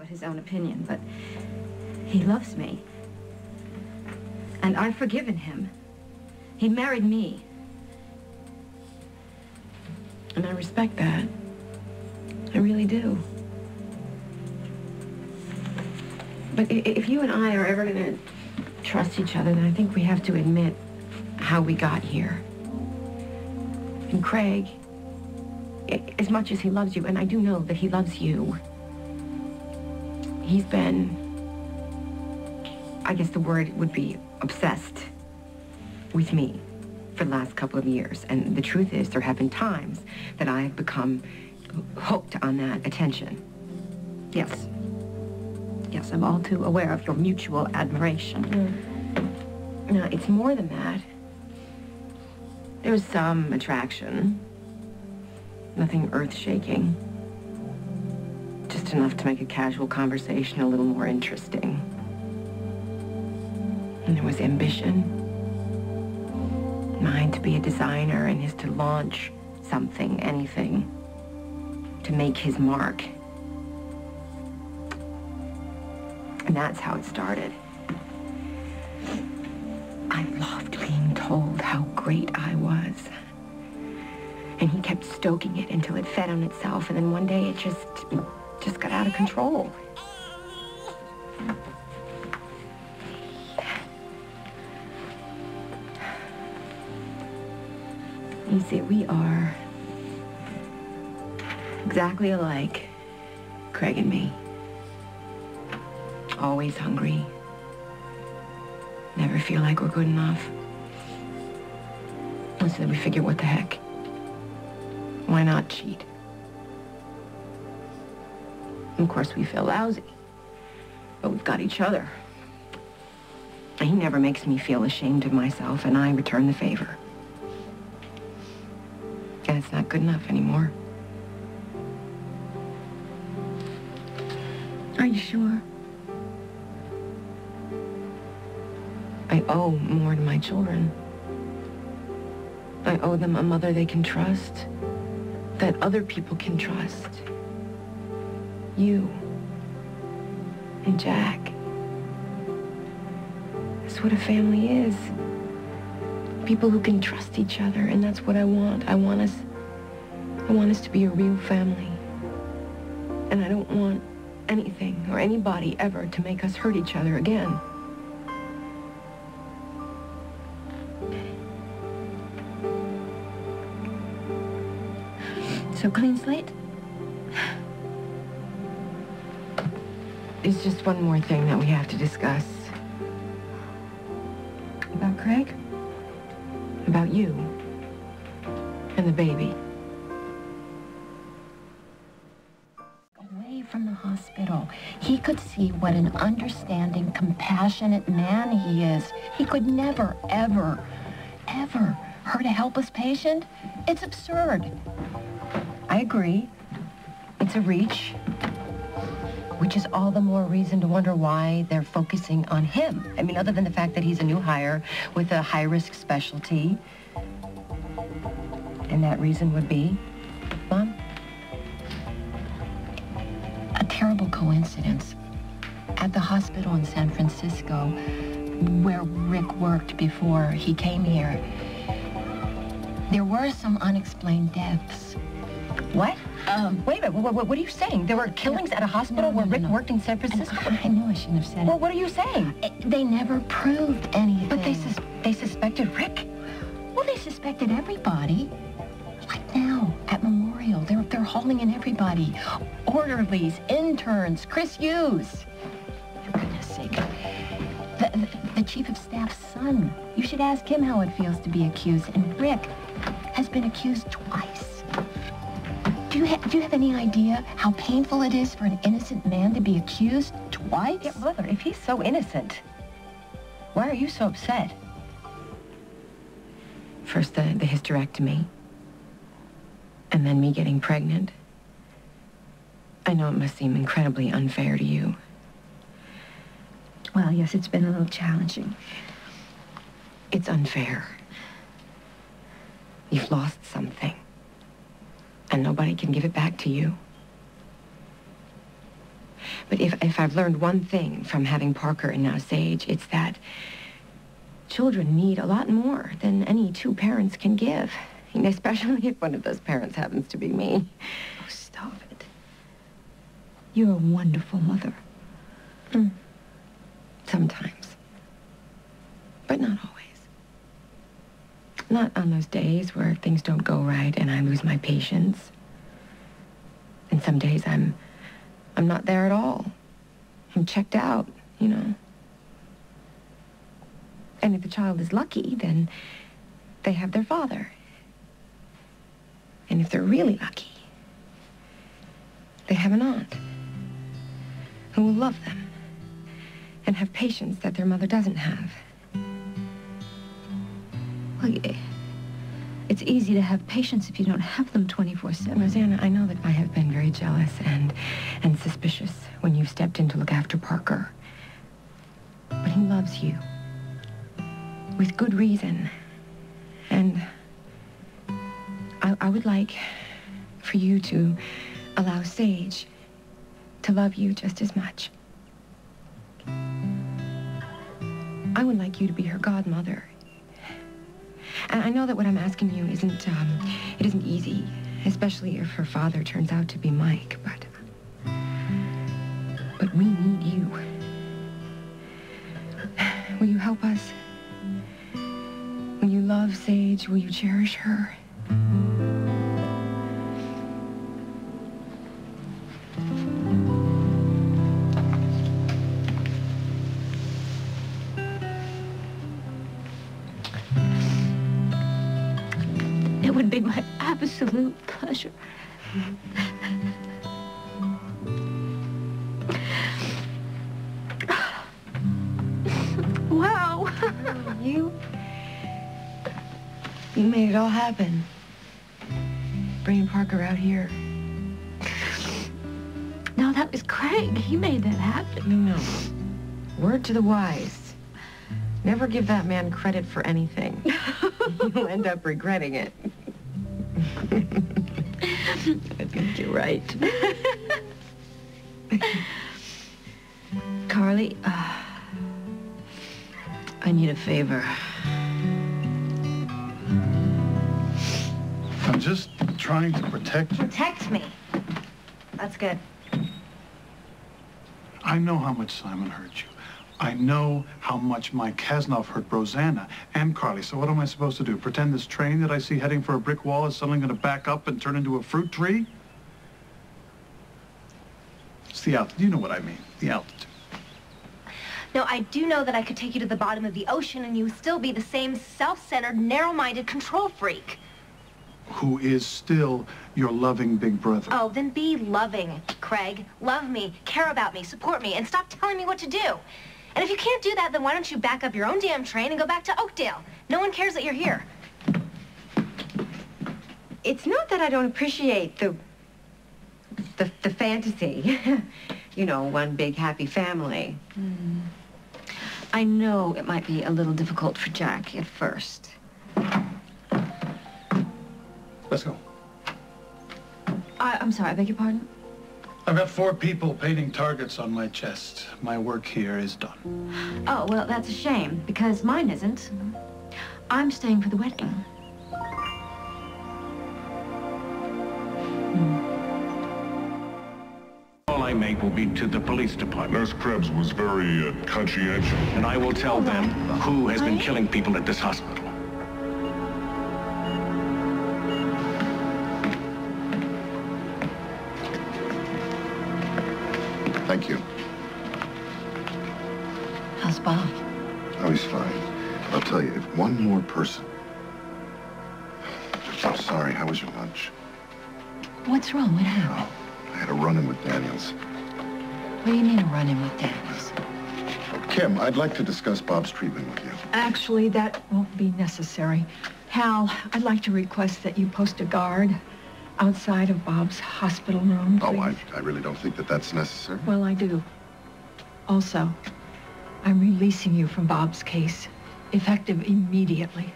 about his own opinion, but he loves me. And I've forgiven him. He married me. And I respect that. I really do. But if you and I are ever going to trust each other, then I think we have to admit how we got here. And Craig, as much as he loves you, and I do know that he loves you, he's been, I guess the word would be obsessed with me for the last couple of years. And the truth is, there have been times that I have become hooked on that attention. Yes. Yes, I'm all too aware of your mutual admiration. No, it's more than that. There's some attraction. Nothing earth-shaking. Just enough to make a casual conversation a little more interesting. And there was ambition. Mine to be a designer and his to launch something, anything, to make his mark. And that's how it started. I loved being told how great I was. And he kept stoking it until it fed on itself, and then one day it just got out of control. You see, we are exactly alike, Craig and me. Always hungry. Never feel like we're good enough. And so we figure, what the heck? Why not cheat? And of course, we feel lousy. But we've got each other. And he never makes me feel ashamed of myself, and I return the favor. And it's not good enough anymore. Are you sure? I owe more to my children. I owe them a mother they can trust, that other people can trust. You and Jack. That's what a family is. People who can trust each other, and that's what I want. I want us to be a real family. And I don't want anything or anybody ever to make us hurt each other again. So clean slate? There's just one more thing that we have to discuss. About Craig? About you and the baby. Away from the hospital, he could see what an understanding, compassionate man he is. He could never, ever, ever hurt a helpless patient. It's absurd. I agree. It's a reach. Which is all the more reason to wonder why they're focusing on him. I mean, other than the fact that he's a new hire with a high-risk specialty. And that reason would be, Mom? A terrible coincidence. At the hospital in San Francisco, where Rick worked before he came here, there were some unexplained deaths. What? Wait a minute, what are you saying? There were killings at a hospital where Rick worked in San Francisco? I knew I shouldn't have said it. Well, what are you saying? They never proved anything. But they suspected Rick? Well, they suspected everybody. Like now, at Memorial, they're hauling in everybody. Orderlies, interns, Chris Hughes. For goodness sake. The chief of staff's son. You should ask him how it feels to be accused. And Rick has been accused twice. Do you have any idea how painful it is for an innocent man to be accused twice? Yeah, Mother, if he's so innocent, why are you so upset? First, the hysterectomy, and then me getting pregnant. I know it must seem incredibly unfair to you. Well, yes, it's been a little challenging. It's unfair. You've lost something. And nobody can give it back to you. But if I've learned one thing from having Parker and now Sage, it's that children need a lot more than any two parents can give. And especially if one of those parents happens to be me. Oh, stop it. You're a wonderful mother. Sometimes. But not always. Not on those days where things don't go right and I lose my patience. And some days I'm not there at all. I'm checked out, you know. And if the child is lucky, then they have their father. And if they're really lucky, they have an aunt who will love them and have patience that their mother doesn't have. Well, it's easy to have patience if you don't have them 24/7. Rosanna, I know that I have been very jealous and suspicious when you've stepped in to look after Parker. But he loves you. With good reason. And I would like for you to allow Sage to love you just as much. I would like you to be her godmother. And I know that what I'm asking you isn't easy, especially if her father turns out to be Mike, but we need you. Will you help us? Will you love Sage? Will you cherish her? It would be my absolute pleasure. Wow. You made it all happen. Bringing Parker out here. No, that was Craig. He made that happen. No. Word to the wise. Never give that man credit for anything. You'll end up regretting it. I think you're right. Carly, I need a favor. I'm just trying to protect you. Protect me. That's good. I know how much Simon hurt you. I know how much Mike Kasnoff hurt Rosanna and Carly. So what am I supposed to do? Pretend this train that I see heading for a brick wall is suddenly going to back up and turn into a fruit tree? It's the altitude. You know what I mean. The altitude. No, I do know that I could take you to the bottom of the ocean and you would still be the same self-centered, narrow-minded control freak. Who is still your loving big brother. Oh, then be loving, Craig. Love me, care about me, support me, and stop telling me what to do. And if you can't do that, then why don't you back up your own damn train and go back to Oakdale? No one cares that you're here. It's not that I don't appreciate the fantasy. You know, one big happy family. I know it might be a little difficult for Jack at first. Let's go. I'm sorry, I beg your pardon? I've got 4 people painting targets on my chest. My work here is done. Oh, well, that's a shame, because mine isn't. I'm staying for the wedding. All I make will be to the police department. Nurse Krebs was very conscientious. And I will tell them who has been killing people at this hospital. Thank you. How's Bob? Oh, he's fine. I'll tell you, if one more person... I'm sorry, how was your lunch? What's wrong? What happened? I had a run-in with Daniels. What do you mean a run-in with Daniels? Kim, I'd like to discuss Bob's treatment with you. Actually, that won't be necessary. Hal, I'd like to request that you post a guard outside of Bob's hospital room, please. Oh, I really don't think that that's necessary. Well, I do. Also, I'm releasing you from Bob's case, effective immediately.